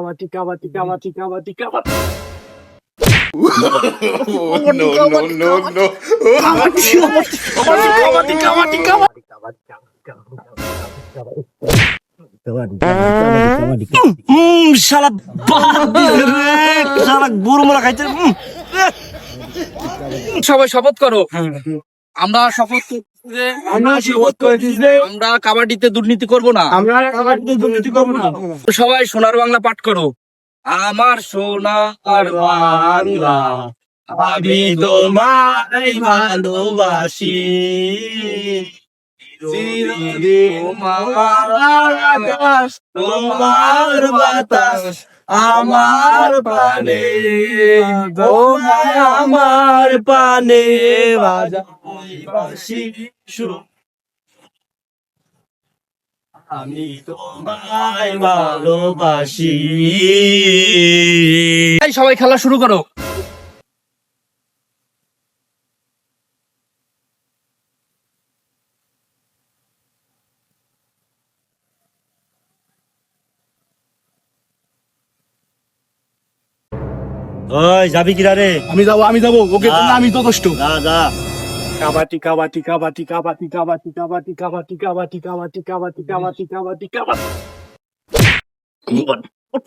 Kabaddi, kabaddi, kabaddi, kabaddi, kabaddi. Oh, no, no, no, no. Kabaddi, kabaddi, kabaddi, kabaddi, শালা বাদ দিছে রে, শালা গরু মারা খাইছে। সবাই শপথ করো। আমরা শপথ করছি যে আমরা কাবাডিতে দুর্নীতি করব না। সবাই সোনার বাংলা পাঠ করো। আমার সোনার বাংলা, আমি তোমায় ভালোবাসি, তোমার আকাশ, তোমার বাতাস আমার পানে, তোমায় আমার পানে বাজাই আমি তোমায় ভালোবাসি। সবাই খেলা শুরু করো। ওই যাবি কিরা রে? আমি যাবো ওকে, আমি তো কষ্ট। যা যা। Kabaddi kabaddi kabaddi kabaddi kabaddi kabaddi kabaddi kabaddi kabaddi kabaddi kabaddi kabaddi kabaddi Oh,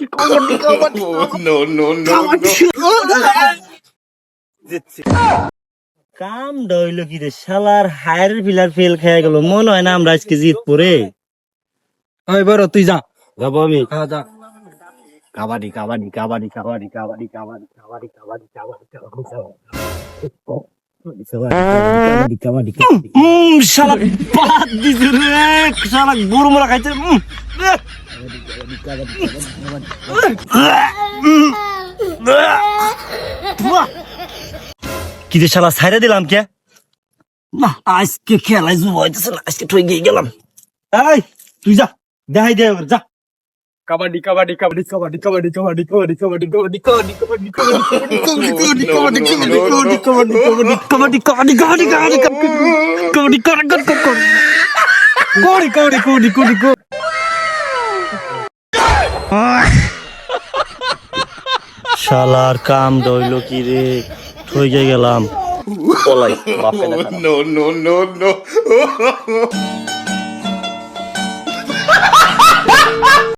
no, no, no, no. কাম ডইল কি রে, শালার হায়ার ফিলার ফেল খেয়ে গেল। মনে হয় না আমরা আজকে জিত পরে বড় তুই যা। যাবো আমি। হ্যাঁ যা। কাবাডি কাবাডি কাবাডি কাবাডি কাবাডি কাবাডি কাবাডি কাবাডি কাবাডি কাবাডি। শালা বাদ দিছে রে, শালা গরু মারা খাইছে। কি রে শালা ছাইরা দিলাম কে? না আজকে খেলায় জুয়া হইতেছে না, আজকে ঠই গিয়ে গেলাম। এই তুই যা, দেখাই দে যা। কাবাডি কাবাডি কাবাডি কাবাডি কাবাডি কাবাডি কাবাডি কাবাডি কাবাডি কাবাডি কাবাডি কাবাডি কাবাডি কাবাডি কাবাডি কাবাডি কাবাডি কাবাডি। শালার কাম ডইল কি রে, ঠই গেলাম। Oh, no, no, no, no.